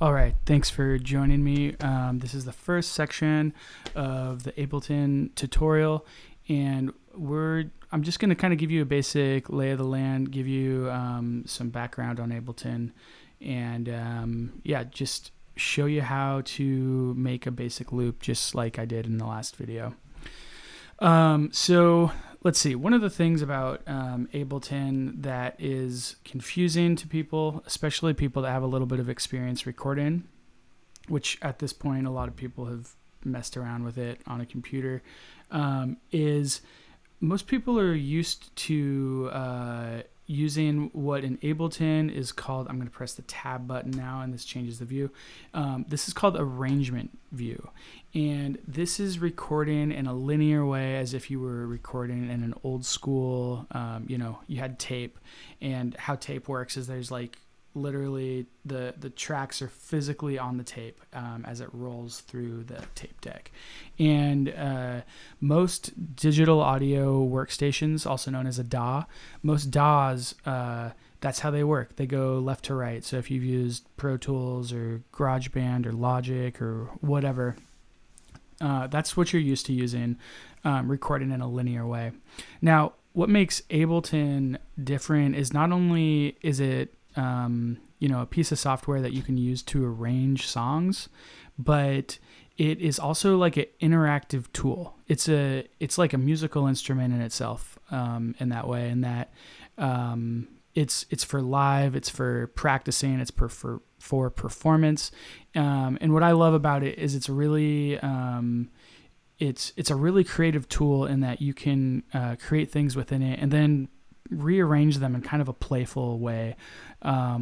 All right, thanks for joining me. This is the first section of the Ableton tutorial, and I'm just going to kind of give you a basic lay of the land, give you some background on Ableton, and yeah, just show you how to make a basic loop just like I did in the last video. So let's see. One of the things about Ableton that is confusing to people, especially people that have a little bit of experience recording, which at this point a lot of people have messed around with it on a computer, is most people are used to using what in Ableton is called, I'm going to press the tab button now and this changes the view. This is called arrangement view. And this is recording in a linear way as if you were recording in an old school, you had tape. And how tape works is there's like literally the tracks are physically on the tape as it rolls through the tape deck. And most digital audio workstations, also known as a DAW, most DAWs, that's how they work. They go left to right. So if you've used Pro Tools or GarageBand or Logic or whatever, that's what you're used to using, recording in a linear way. Now, what makes Ableton different is not only is it a piece of software that you can use to arrange songs, but it is also like an interactive tool. It's like a musical instrument in itself, in that way, in that it's for live, it's for practicing, it's for performance. And what I love about it is it's really it's a really creative tool in that you can create things within it and then rearrange them in kind of a playful way,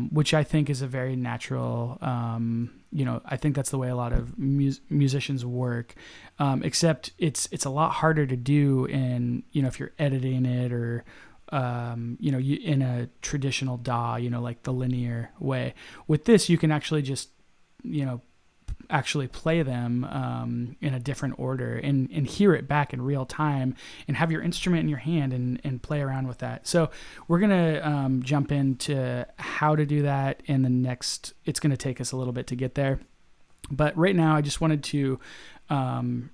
which I think is a very natural, I think that's the way a lot of musicians work, except it's a lot harder to do in, if you're editing it or, you in a traditional DAW, like the linear way. With this, you can actually just, actually play them in a different order and hear it back in real time and have your instrument in your hand and play around with that. So we're going to jump into how to do that in the next, it's going to take us a little bit to get there. But right now I just wanted to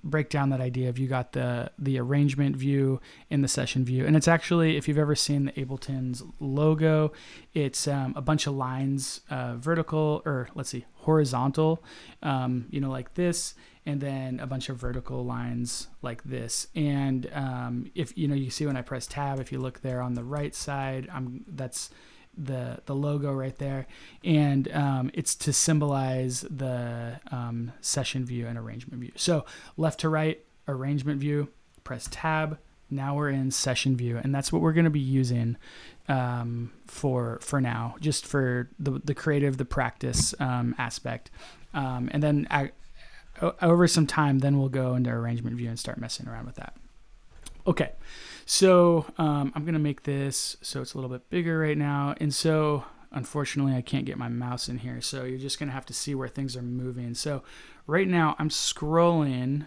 break down that idea of you got the arrangement view and the session view. And it's actually, if you've ever seen the Ableton's logo, it's a bunch of lines, vertical, or let's see, horizontal, like this, and then a bunch of vertical lines like this. And if you see when I press tab, if you look there on the right side, that's the logo right there, and it's to symbolize the session view and arrangement view. So left to right, arrangement view, press tab, now we're in session view, and that's what we're going to be using for now, just for the creative, the practice aspect, and then over some time then we'll go into arrangement view and start messing around with that. Okay, so I'm going to make this so it's a little bit bigger right now. And so unfortunately I can't get my mouse in here. So you're just going to have to see where things are moving. So right now I'm scrolling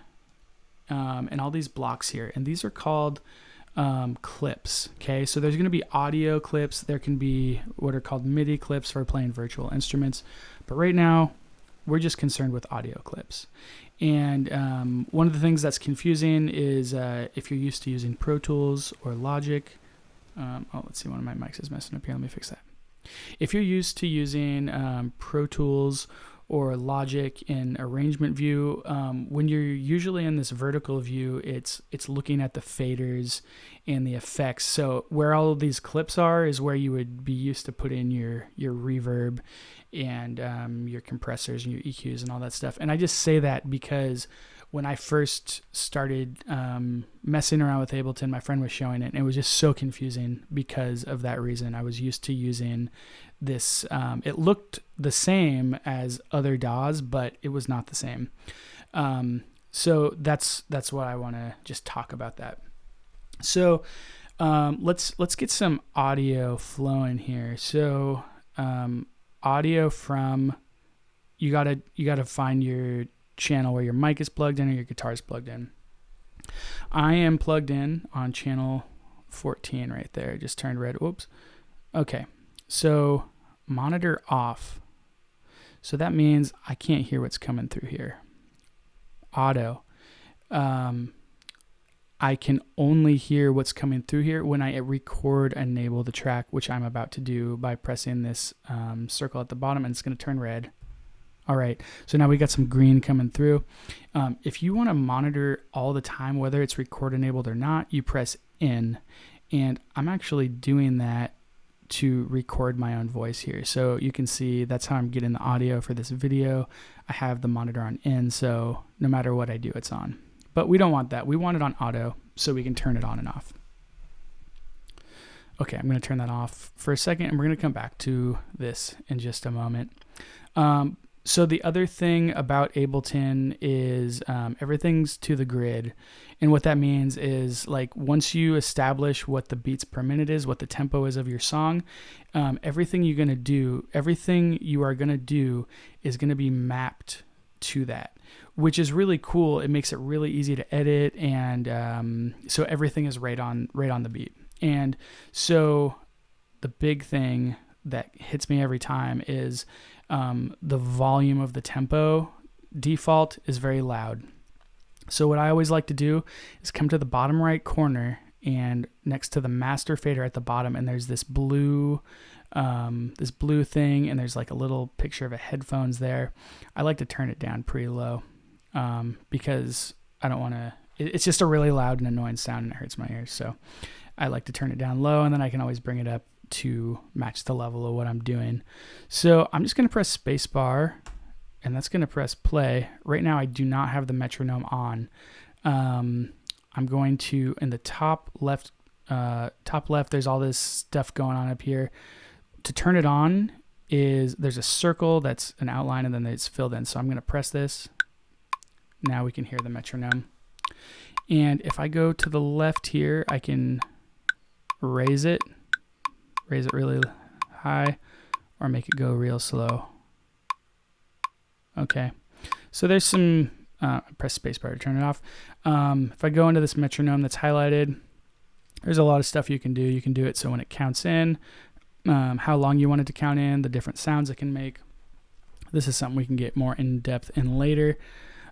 in all these blocks here. And these are called clips. Okay, so there's going to be audio clips. There can be what are called MIDI clips for playing virtual instruments. But right now we're just concerned with audio clips. And one of the things that's confusing is if you're used to using Pro Tools or Logic. Let's see, one of my mics is messing up here. Let me fix that. If you're used to using Pro Tools or Logic in arrangement view, when you're usually in this vertical view, it's looking at the faders and the effects. So where all of these clips are is where you would be used to put in your reverb and your compressors and your EQs and all that stuff. And I just say that because when I first started messing around with Ableton, my friend was showing it, and it was just so confusing because of that reason. I was used to using this. It looked the same as other DAWs, but it was not the same. So that's what I want to just talk about that. So let's get some audio flowing here. So audio from, you gotta find your channel where your mic is plugged in or your guitar is plugged in. I am plugged in on channel 14 right there. It just turned red. Whoops. Okay, so monitor off. So that means I can't hear what's coming through here. Auto. I can only hear what's coming through here when I record enable the track, which I'm about to do by pressing this circle at the bottom, and it's going to turn red. All right, so now we got some green coming through. If you want to monitor all the time, whether it's record enabled or not, you press in, and I'm actually doing that to record my own voice here. So you can see that's how I'm getting the audio for this video. I have the monitor on in, so no matter what I do, it's on. But we don't want that. We want it on auto so we can turn it on and off. Okay, I'm going to turn that off for a second, and we're going to come back to this in just a moment. So the other thing about Ableton is everything's to the grid. And what that means is, like, once you establish what the beats per minute is, what the tempo is of your song, everything you are going to do is going to be mapped to that, which is really cool. It makes it really easy to edit, and so everything is right on the beat. And so the big thing that hits me every time is the volume of the tempo default is very loud. So what I always like to do is come to the bottom right corner, and next to the master fader at the bottom, and there's this blue thing, and there's like a little picture of a headphones there. I like to turn it down pretty low because I don't want to, it's just a really loud and annoying sound, and it hurts my ears. So I like to turn it down low, and then I can always bring it up to match the level of what I'm doing. So I'm just going to press spacebar, and that's going to press play. Right now I do not have the metronome on. I'm going to, in the top left, there's all this stuff going on up here. To turn it on there's a circle that's an outline, and then it's filled in. So I'm going to press this. Now we can hear the metronome. And if I go to the left here, I can raise it really high, or make it go real slow. Okay, so there's some, press spacebar to turn it off. If I go into this metronome that's highlighted, there's a lot of stuff you can do. You can do it so when it counts in, how long you want it to count in, the different sounds it can make. This is something we can get more in depth in later.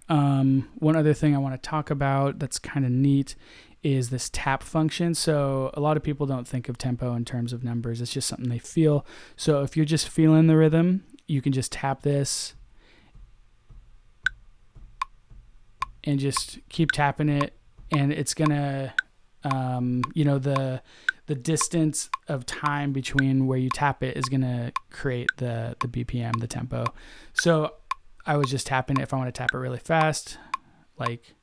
One other thing I want to talk about that's kind of neat is this tap function. So a lot of people don't think of tempo in terms of numbers. It's just something they feel. So if you're just feeling the rhythm, you can just tap this and just keep tapping it, and it's gonna, the distance of time between where you tap it is gonna create the BPM, the tempo. So I was just tapping it. If I want to tap it really fast, like,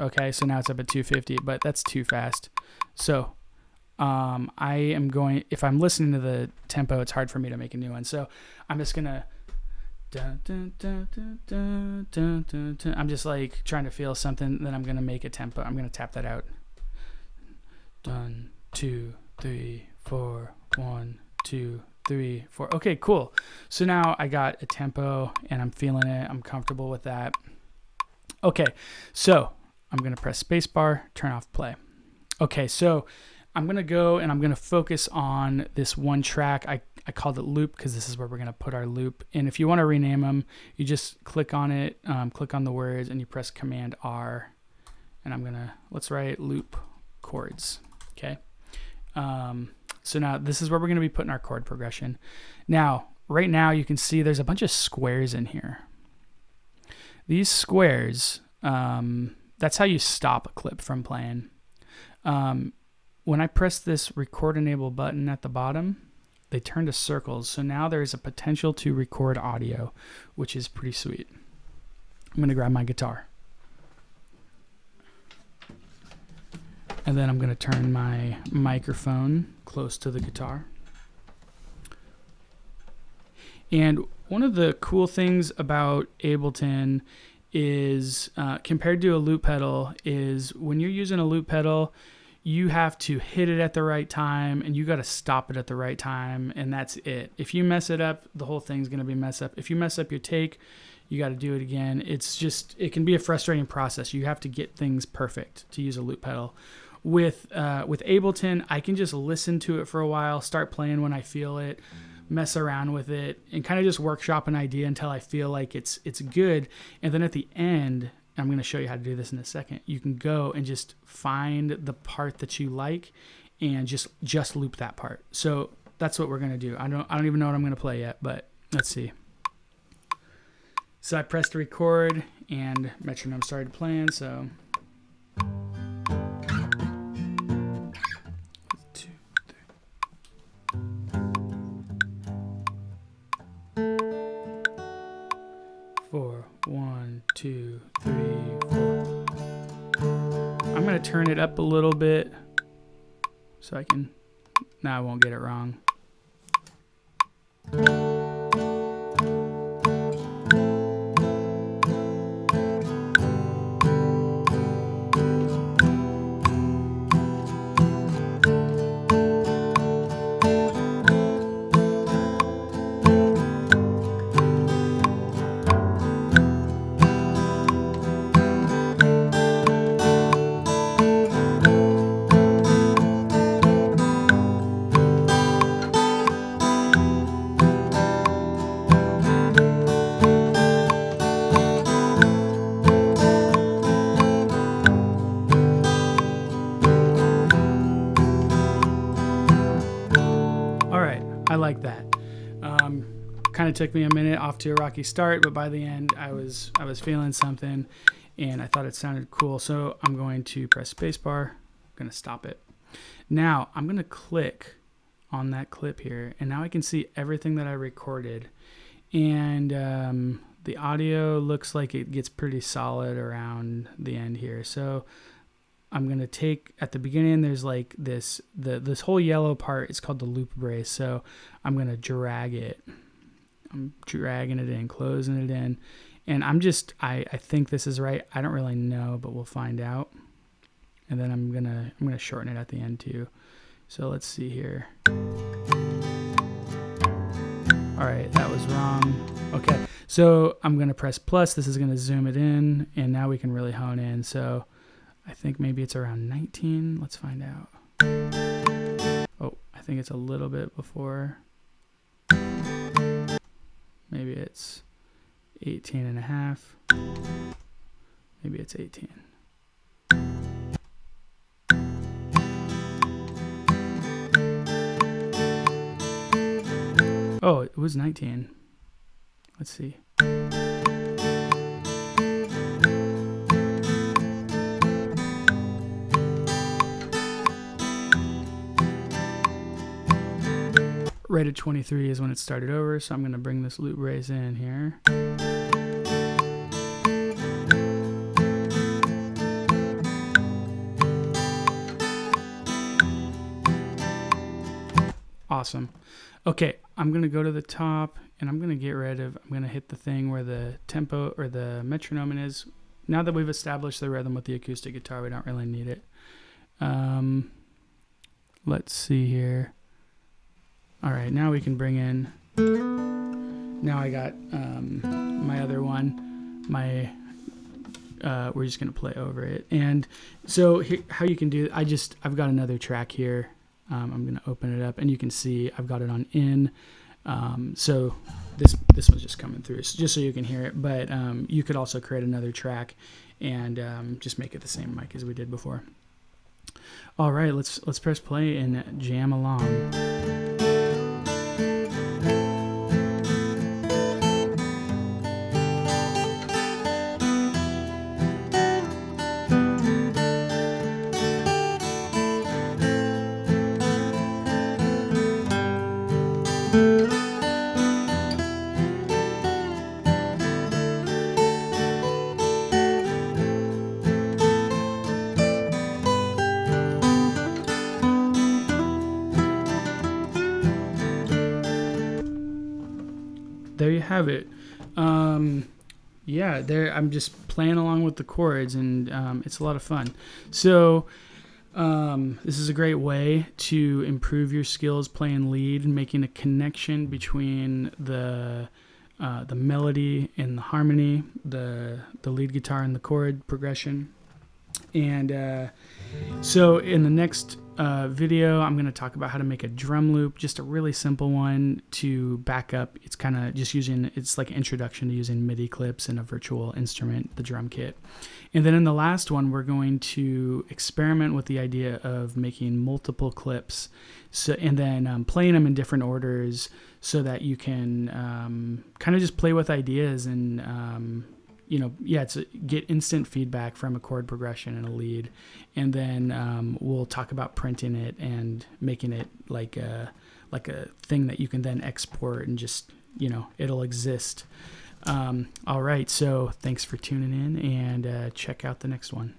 okay, so now it's up at 250, but that's too fast. So I am going, if I'm listening to the tempo, it's hard for me to make a new one. So I'm just gonna, I'm just like trying to feel something, then I'm gonna make a tempo. I'm gonna tap that out. 1, 2, 3, 4, 1, 2, 3, 4. Okay, cool. So now I got a tempo, and I'm feeling it. I'm comfortable with that. Okay, so I'm going to press spacebar, turn off play. Okay, so I'm going to go and I'm going to focus on this one track. I called it loop because this is where we're going to put our loop. And if you want to rename them, you just click on it, click on the words, and you press Command R. And let's write loop chords. Okay. So now this is where we're going to be putting our chord progression. Now, right now you can see there's a bunch of squares in here. These squares, that's how you stop a clip from playing. When I press this record enable button at the bottom, they turn to circles. So now there's a potential to record audio, which is pretty sweet. I'm going to grab my guitar. And then I'm going to turn my microphone close to the guitar. And one of the cool things about Ableton is, compared to a loop pedal, is when you're using a loop pedal, you have to hit it at the right time, and you got to stop it at the right time, and that's it. If you mess it up, the whole thing's going to be messed up. If you mess up your take, you got to do it again. It can be a frustrating process. You have to get things perfect to use a loop pedal. With Ableton, I can just listen to it for a while, start playing when I feel it, mess around with it and kind of just workshop an idea until I feel like it's good. And then at the end, I'm going to show you how to do this in a second. You can go and just find the part that you like and just loop that part. So that's what we're going to do. I don't even know what I'm going to play yet, but let's see. So I pressed record and metronome started playing. So 2, 3, 4, 1, 2, 3, 4. I'm going to turn it up a little bit so I can, now I won't get it wrong. I like that. Kind of took me a minute, off to a rocky start, but by the end I was feeling something and I thought it sounded cool. So I'm going to press spacebar. I'm going to stop it. Now I'm going to click on that clip here and now I can see everything that I recorded, and the audio looks like it gets pretty solid around the end here. So I'm going to take, at the beginning, there's like this whole yellow part, it's called the loop brace. So I'm going to drag it. I'm dragging it in, closing it in. And I think this is right. I don't really know, but we'll find out. And then I'm going to shorten it at the end too. So let's see here. All right, that was wrong. Okay. So I'm going to press plus. This is going to zoom it in, and now we can really hone in. So I think maybe it's around 19. Let's find out. Oh, I think it's a little bit before. Maybe it's 18 and a half. Maybe it's 18. Oh, it was 19. Let's see. Right at 23 is when it started over, so I'm going to bring this loop brace in here. Awesome. Okay, I'm going to go to the top, and I'm going to get rid of, I'm going to hit the thing where the tempo or the metronome is. Now that we've established the rhythm with the acoustic guitar, we don't really need it. Let's see here. All right, now we can bring in, now I got my other one, we're just gonna play over it. And so here, how you can do, I've got another track here. I'm gonna open it up and you can see I've got it on in. So this was just coming through, so just so you can hear it, but you could also create another track and just make it the same mic as we did before. All right, let's press play and jam along. There you have it. Yeah, there I'm just playing along with the chords, and it's a lot of fun. So this is a great way to improve your skills playing lead and making a connection between the melody and the harmony, the lead guitar and the chord progression. And so in the next video, I'm going to talk about how to make a drum loop, just a really simple one to back up. It's kind of just it's like an introduction to using MIDI clips and a virtual instrument, the drum kit. And then in the last one, we're going to experiment with the idea of making multiple clips, and then playing them in different orders so that you can kind of just play with ideas and get instant feedback from a chord progression and a lead. And then we'll talk about printing it and making it like a thing that you can then export and just, it'll exist. All right. So thanks for tuning in, and check out the next one.